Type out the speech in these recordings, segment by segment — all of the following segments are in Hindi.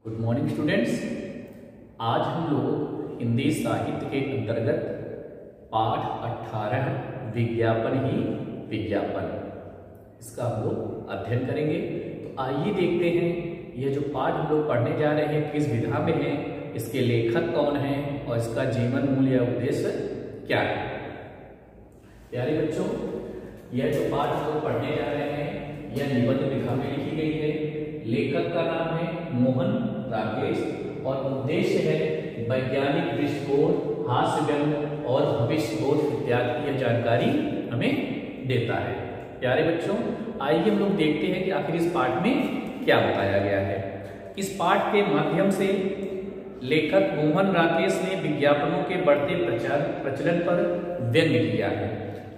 Good morning students. आज हम लोग हिंदी साहित्य के अंतर्गत पाठ 18 विज्ञापन ही विज्ञापन इसका हम लोग अध्ययन करेंगे। तो आइए देखते हैं यह जो पाठ हम लोग पढ़ने जा रहे हैं किस विधा में है, इसके लेखक कौन है और इसका जीवन मूल या उद्देश्य क्या है। प्यारे बच्चों, यह जो पाठ हम लोग पढ़ने जा रहे हैं यह निबंध विधा में लिखी गई है। लेखक का नाम है मोहन राकेश और उद्देश्य है वैज्ञानिक दृष्टिकोण, हास्य व्यंग और भविष्य बोध इत्यादि की जानकारी हमें देता है। प्यारे बच्चों, आइए हम लोग देखते हैं कि आखिर इस पाठ में क्या बताया गया है। इस पाठ के माध्यम से लेखक मोहन राकेश ने विज्ञापनों के बढ़ते प्रचलन पर व्यंग्य किया है।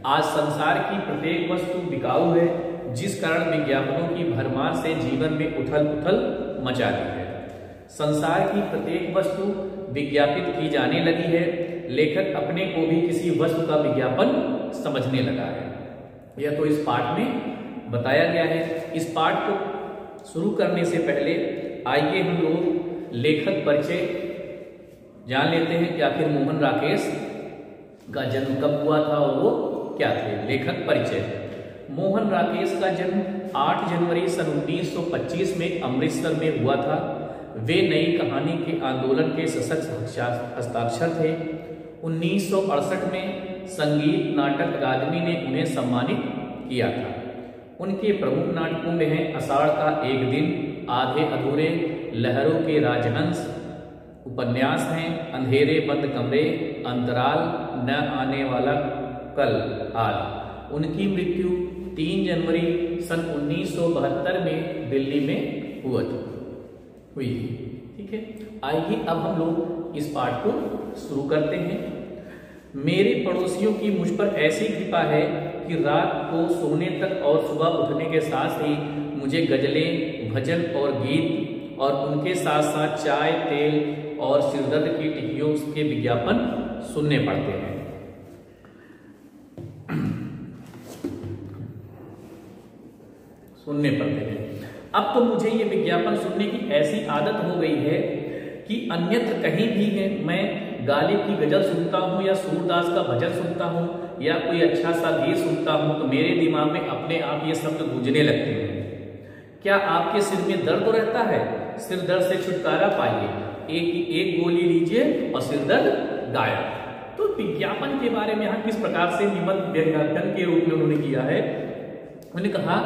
आज संसार की प्रत्येक वस्तु बिकाऊ है, जिस कारण विज्ञापनों की भरमार से जीवन में उथल पुथल मचाती है। संसार की प्रत्येक वस्तु विज्ञापित की जाने लगी है। लेखक अपने को भी किसी वस्तु का विज्ञापन समझने लगा है। यह तो इस पाठ में बताया गया है। इस पाठ को शुरू करने से पहले आइए हम लोग लेखक परिचय जान लेते हैं कि आखिर मोहन राकेश का जन्म कब हुआ था और वो क्या थे। लेखक परिचय। मोहन राकेश का जन्म 8 जनवरी सन 1925 में अमृतसर में हुआ था। वे नई कहानी के आंदोलन के सशक्त हस्ताक्षर थे। 1968 में संगीत नाटक अकादमी ने उन्हें सम्मानित किया था। उनके प्रमुख नाटकों में हैं आषाढ़ का एक दिन, आधे अधूरे, लहरों के राजहंस। उपन्यास हैं अंधेरे बंद कमरे, अंतराल, न आने वाला कल आदि। उनकी मृत्यु 3 जनवरी सन 1972 में दिल्ली में हुई थी। ठीक है, आइए अब हम लोग इस पाठ को शुरू करते हैं। मेरे पड़ोसियों की मुझ पर ऐसी कृपा है कि रात को सोने तक और सुबह उठने के साथ ही मुझे गजलें, भजन और गीत और उनके साथ साथ चाय, तेल और सिरदर्द की टिक्कियों के विज्ञापन सुनने पड़ते हैं। अब तो मुझे ये विज्ञापन सुनने की ऐसी आदत हो गई है कि अन्यत्र कहीं भी है मैं गालिब की गजल सुनता हूँ या सूरदास का भजन सुनता हूँ या कोई अच्छा सा गीत सुनता हूँ तो मेरे दिमाग में अपने आप ये शब्द गूंजने लगते हैं। क्या आपके सिर में दर्द रहता है? सिर दर्द से छुटकारा पाइए, एक गोली लीजिए और सिर दर्द गायब। तो विज्ञापन के बारे में यहाँ किस प्रकार से निबंध व्यंग्यात्मक के रूप में उन्होंने किया है। उन्होंने कहा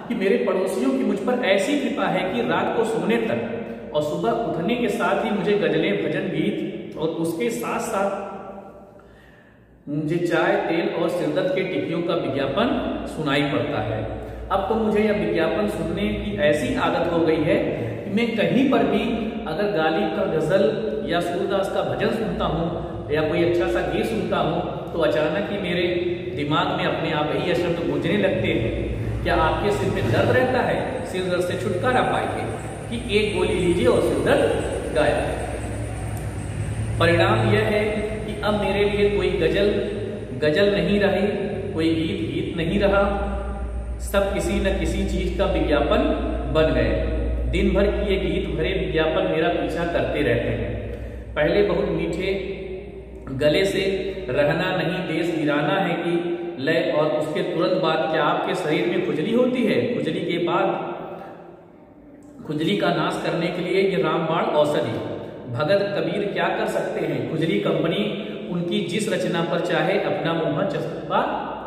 कि मेरे पड़ोसियों की मुझ पर ऐसी कृपा है कि रात को सोने तक और सुबह उठने के साथ ही मुझे गजलें, भजन, गीत और उसके साथ साथ मुझे चाय, तेल और सिरदर्द के टिक्कियों का विज्ञापन सुनाई पड़ता है। अब तो मुझे यह विज्ञापन सुनने की ऐसी आदत हो गई है कि मैं कहीं पर भी अगर गालिब का गजल या सूरदास का भजन सुनता हूँ या कोई अच्छा सा गीत सुनता हूँ तो अचानक ही मेरे दिमाग में अपने आप ही यह शब्द गूंजने लगते हैं। क्या आपके सिर में दर्द रहता है? सिर दर्द से छुटकारा पाइए कि एक गोली लीजिए और सिर दर्द गायब। परिणाम यह है कि अब मेरे लिए कोई गजल नहीं रही, कोई गीत नहीं रहा। सब किसी न किसी चीज का विज्ञापन बन गए। दिन भर की ये गीत भरे विज्ञापन मेरा पीछा करते रहते हैं। पहले बहुत मीठे गले से रहना नहीं देश गिराना है कि लय और उसके तुरंत बाद क्या आपके शरीर में खुजली होती है? खुजली के बाद खुजली का नाश करने के लिए ये रामबाण औषधि। भगत कबीर क्या कर सकते हैं? खुजली कंपनी उनकी जिस रचना पर चाहे अपना मुंह चस्पा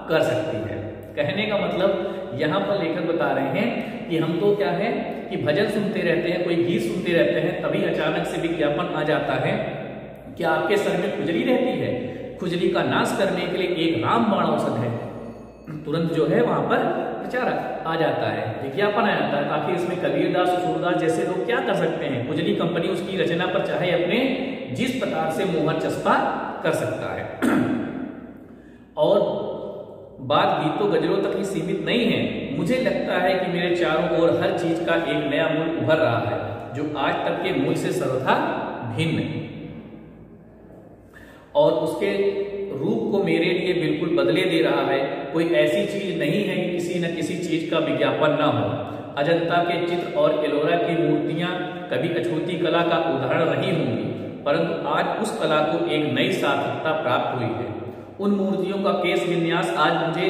कर सकती है। कहने का मतलब यहाँ पर लेखक बता रहे हैं कि हम तो क्या है कि भजन सुनते रहते हैं, कोई गीत सुनते रहते हैं, तभी अचानक से विज्ञापन आ जाता है। क्या आपके सर में खुजली रहती है? खुजली का नाश करने के लिए एक रामबाण औषध है। तुरंत जो है वहां पर प्रचार आ जाता है, विज्ञापन आ जाता है। आखिर इसमें कबीरदास और सूरदास जैसे लोग क्या कर सकते हैं? खुजली कंपनी उसकी रचना पर चाहे अपने जिस प्रकार से मोहर चस्पा कर सकता है। और बात गीतों गजलों तक ही सीमित नहीं है। मुझे लगता है कि मेरे चारों ओर हर चीज का एक नया मूल उभर रहा है जो आज तक के मूल से सर्वथा भिन्न और उसके रूप को मेरे लिए बिल्कुल बदले दे रहा है। कोई ऐसी चीज नहीं है कि किसी न किसी चीज का विज्ञापन ना हो। अजंता के चित्र और एलोरा की मूर्तियां कभी अछूती कला का उदाहरण रही होंगी, परंतु आज उस कला को एक नई सार्थकता प्राप्त हुई है। उन मूर्तियों का केश विन्यास आज मुझे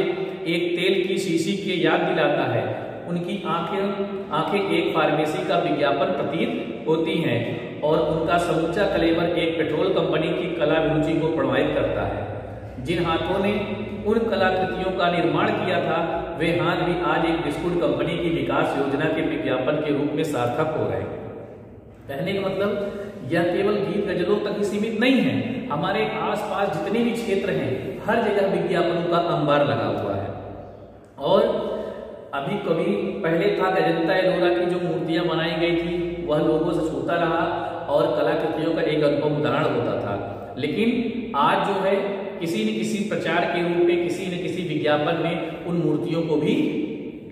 एक तेल की शीशी की याद दिलाता है। उनकी आंखें एक फार्मेसी का विज्ञापन प्रतीत होती हैं और उनका समूचा कलेवर एक पेट्रोल कंपनी की कला अभिरुचि को प्रभावित करता है। जिन हाथों ने उन कलाकृतियों का निर्माण किया था, वे हाथ भी आज एक बिस्कुट कंपनी की विकास योजना के विज्ञापन के रूप में सार्थक हो रहे हैं। कहने का मतलब यह केवल गीत गजलों तक ही सीमित नहीं है। हमारे आसपास जितने भी क्षेत्र हैं, हर जगह विज्ञापनों का अंबार लगा हुआ है। और अभी कभी पहले था अजंता एलोरा की जो मूर्तियां बनाई गई थी, वह लोगों से छूता रहा और कलाकृतियों का एक अनुपम उदाहरण होता था। लेकिन आज जो है किसी न किसी प्रचार के रूप में, किसी न किसी विज्ञापन में उन मूर्तियों को भी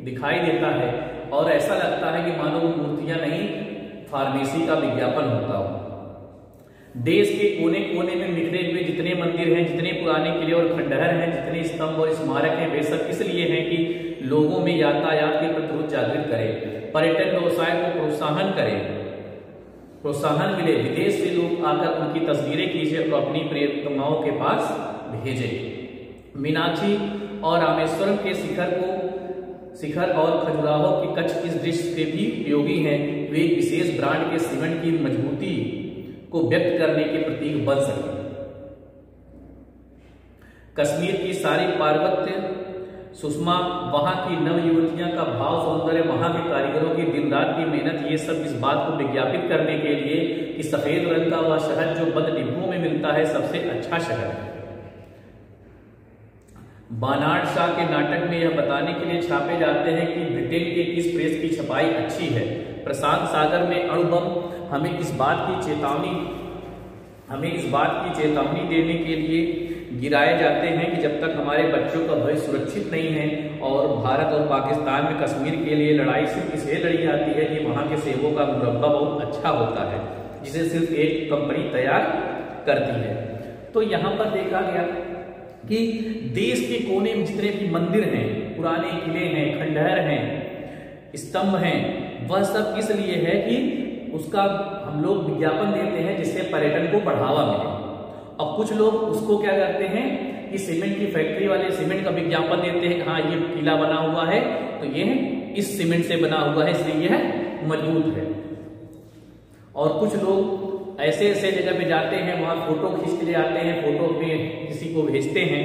दिखाई देता है और ऐसा लगता है कि मानो वो मूर्तियां नहीं, फार्मेसी का विज्ञापन होता हो। देश के कोने कोने में बिखरे हुए जितने मंदिर हैं, जितने पुराने किले और खंडहर हैं, जितने स्तंभ और स्मारक हैं, वे सब इसलिए हैं कि लोगों में यातायात के प्रति जागृत करें, पर्यटन व्यवसाय को प्रोत्साहन मिले, विदेश से लोग आकर उनकी तस्वीरें खींचे और अपनी प्रियतमाओं के पास भेजे। मीनाक्षी और रामेश्वरम के शिखर और खजुराहो के कच्छ इस दृश्य से भी उपयोगी हैं। वे एक विशेष ब्रांड के सीमेंट की मजबूती को व्यक्त करने के प्रतीक बन सके। कश्मीर की सारी पार्वत्य सुषमा, वहां की नव युवतियां का भाव सौंदर्य, वहां के कारीगरों की दिन रात की मेहनत, ये सब इस बात को विज्ञापित करने के लिए कि सफेद रंग का वह शहद जो बंद डिब्बों में मिलता है सबसे अच्छा शहद है। बानार्ड शाह के नाटक में यह बताने के लिए छापे जाते हैं कि ब्रिटेन के किस प्रेस की छपाई अच्छी है। प्रशांत सागर में अणुबम हमें इस बात की चेतावनी देने के लिए गिराए जाते हैं कि जब तक हमारे बच्चों का भविष्य सुरक्षित नहीं है। और भारत और पाकिस्तान में कश्मीर के लिए लड़ाई सिर्फ इसलिए लड़ी जाती है कि वहां के सेबों का मुरब्बा बहुत अच्छा होता है, जिसे सिर्फ एक कंपनी तैयार करती है। तो यहाँ पर देखा गया कि देश के कोने में जितने भी मंदिर हैं, पुराने किले हैं, खंडहर हैं, स्तंभ हैं, वह सब इसलिए है कि उसका हम लोग विज्ञापन देते हैं जिससे पर्यटन को बढ़ावा मिले। अब कुछ लोग उसको क्या करते हैं कि सीमेंट की फैक्ट्री वाले सीमेंट का विज्ञापन देते हैं, हाँ ये किला बना हुआ है तो ये इस सीमेंट से बना हुआ है इसलिए यह मजबूत है। और कुछ लोग ऐसे ऐसे जगह पे जाते हैं, वहां फोटो खींच के ले आते हैं, फोटो में किसी को भेजते हैं।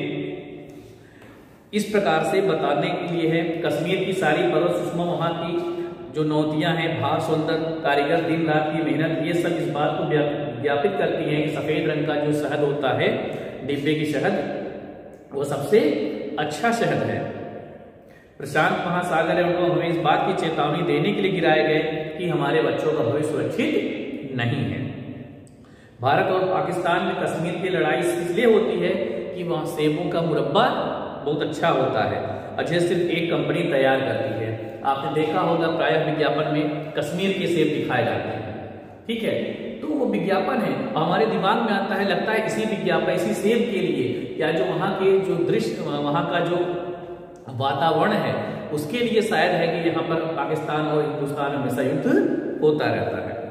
इस प्रकार से बताने के लिए है कश्मीर की सारी पर्वत सुषमा, वहां की जो नौतियां हैं, भाव सुंदर कारीगर, दिन रात की मेहनत, ये सब इस बात को ज्ञापित करती हैं कि सफेद रंग का जो शहद होता है, डिब्बे की शहद, वो सबसे अच्छा शहद है। प्रशांत महासागर है, हमें इस बात की चेतावनी देने के लिए गिराए गए कि हमारे बच्चों का भविष्य सुरक्षित नहीं है। भारत और पाकिस्तान में कश्मीर की लड़ाई इसलिए होती है कि वहां सेबों का मुरब्बा बहुत अच्छा होता है, अच्छे सिर्फ एक कंपनी तैयार करती है। आपने देखा होगा प्रायः विज्ञापन में कश्मीर के सेब दिखाए जाते हैं, ठीक है। तो वो विज्ञापन है, हमारे दिमाग में आता है, लगता है इसी विज्ञापन, इसी सेब के लिए या जो वहाँ के जो दृश्य, वहाँ का जो वातावरण है उसके लिए शायद है कि यहाँ पर पाकिस्तान और हिंदुस्तान हमेशा युद्ध होता रहता है।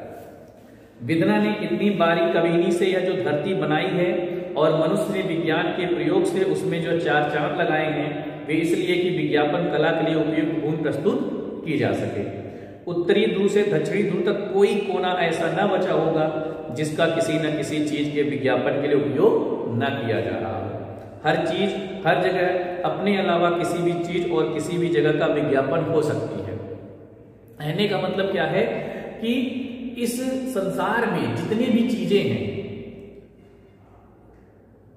विधना ने इतनी बारीक कबीनी से यह जो धरती बनाई है और मनुष्य ने विज्ञान के प्रयोग से उसमें जो चार चांद लगाए हैं, वे इसलिए कि विज्ञापन कला के लिए उपयुक्त भूमि प्रस्तुत की जा सके। उत्तरी ध्रुव से दक्षिणी ध्रुव तक कोई कोना ऐसा न बचा होगा जिसका किसी न किसी चीज के विज्ञापन के लिए उपयोग न किया जा रहा हो। हर चीज हर जगह अपने अलावा किसी भी चीज और किसी भी जगह का विज्ञापन हो सकती है। कहने का मतलब क्या है कि इस संसार में जितनी भी चीजें हैं,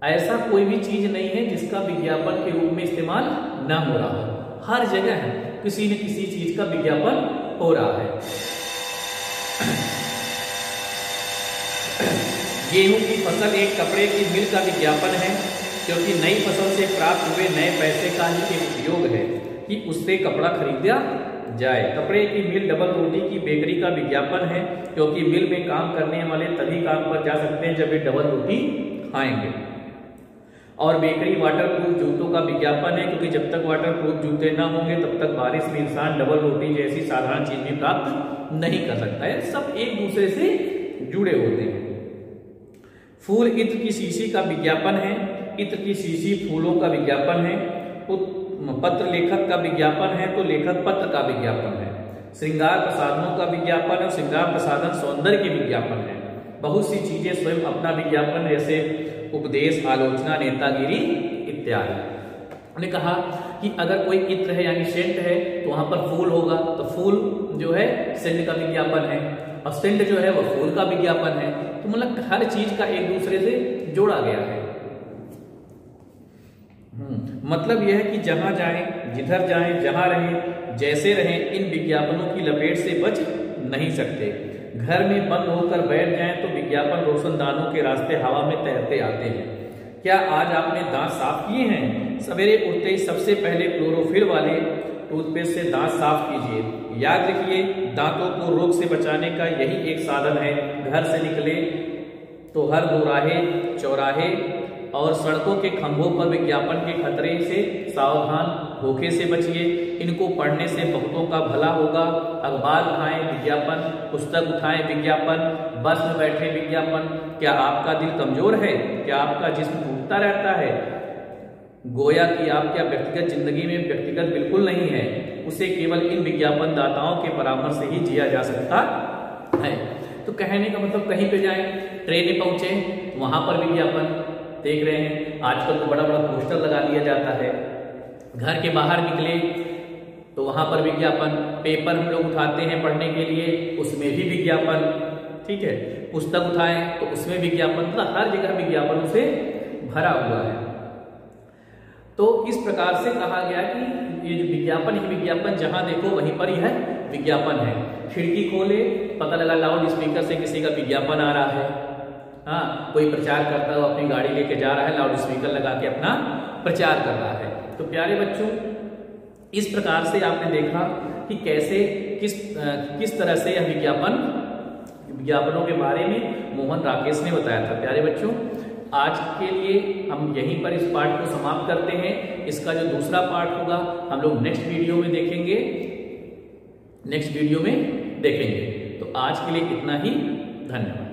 ऐसा कोई भी चीज नहीं है जिसका विज्ञापन के रूप में इस्तेमाल न हो रहा हो। हर जगह किसी न किसी चीज का विज्ञापन हो रहा है। गेहूं की फसल एक कपड़े की मिल का विज्ञापन है, क्योंकि नई फसल से प्राप्त हुए नए पैसे का ही एक उपयोग है कि उससे कपड़ा खरीदा जाए। कपड़े की मिल डबल रोटी की बेकरी का विज्ञापन है, क्योंकि मिल में काम करने वाले तभी काम पर जा सकते हैं जब वे डबल रोटी खाएंगे। और बेकरी वाटरप्रूफ जूतों का विज्ञापन है, क्योंकि जब तक वाटरप्रूफ जूते ना होंगे तब तक बारिश में इंसान डबल रोटी जैसी साधारण चीज भी प्राप्त नहीं कर सकता है। सब एक दूसरे से जुड़े होते हैं। फूल इत्र की शीशी का विज्ञापन है, इत्र की शीशी फूलों का विज्ञापन है। पत्र लेखक का विज्ञापन है तो लेखक पत्र का विज्ञापन है। श्रृंगार प्रसाधनों का विज्ञापन है, श्रृंगार प्रसाधन सौंदर्य के विज्ञापन है। बहुत सी चीजें स्वयं अपना विज्ञापन, जैसे उपदेश, आलोचना, नेतागिरी इत्यादि। उन्होंने कहा कि अगर कोई इत्र है यानी सेंट है तो वहां पर फूल होगा, तो फूल जो है सेंट का विज्ञापन है, और सेंट जो है वह फूल का विज्ञापन है। तो मतलब हर चीज का एक दूसरे से जोड़ा गया है। मतलब यह है कि जहां जाएं, जिधर जाएं, जहां रहें, जैसे रहें, इन विज्ञापनों की लपेट से बच नहीं सकते। घर में बंद होकर बैठ जाएं तो विज्ञापन रोशनदानों के रास्ते हवा में तैरते आते हैं। क्या आज आपने दांत साफ किए हैं? सवेरे उठते ही सबसे पहले क्लोरोफिल वाले टूथपेस्ट से दांत साफ कीजिए। याद रखिए, दांतों को रोग से बचाने का यही एक साधन है। घर से निकले तो हर दोराहे, चौराहे और सड़कों के खंभों पर विज्ञापन के खतरे से सावधान, धोखे से बचिए। इनको पढ़ने से बहुतों का भला होगा। अखबार उठाएं, विज्ञापन, पुस्तक उठाएं, विज्ञापन, बस में बैठे, विज्ञापन। क्या आपका दिल कमजोर है? क्या आपका जिस्म टूटता रहता है? गोया कि आपका व्यक्तिगत जिंदगी में व्यक्तिगत बिल्कुल नहीं है, उसे केवल इन विज्ञापन दाताओं के परामर्श से ही जिया जा सकता है। तो कहने का मतलब, कहीं पे जाएं, ट्रेन में पहुंचे, वहां पर विज्ञापन देख रहे हैं। आजकल तो बड़ा बड़ा पोस्टर लगा दिया जाता है। घर के बाहर निकले तो वहां पर विज्ञापन। पेपर हम लोग उठाते हैं पढ़ने के लिए, उसमें भी विज्ञापन। ठीक है, पुस्तक उठाएं तो उसमें विज्ञापन। मतलब हर जगह विज्ञापनों से भरा हुआ है। तो इस प्रकार से कहा गया कि ये जो विज्ञापन, ये विज्ञापन जहां देखो वहीं पर यह विज्ञापन है। खिड़की खोले, पता लगा लाउड स्पीकर से किसी का विज्ञापन आ रहा है। हाँ, कोई प्रचार करता है, अपनी गाड़ी लेके जा रहा है, लाउड स्पीकर लगा के अपना प्रचार कर रहा है। तो प्यारे बच्चों, इस प्रकार से आपने देखा कि कैसे किस तरह से यह विज्ञापनों के बारे में मोहन राकेश ने बताया था। प्यारे बच्चों, आज के लिए हम यहीं पर इस पाठ को समाप्त करते हैं। इसका जो दूसरा पार्ट होगा हम लोग नेक्स्ट वीडियो में देखेंगे। तो आज के लिए इतना ही। धन्यवाद।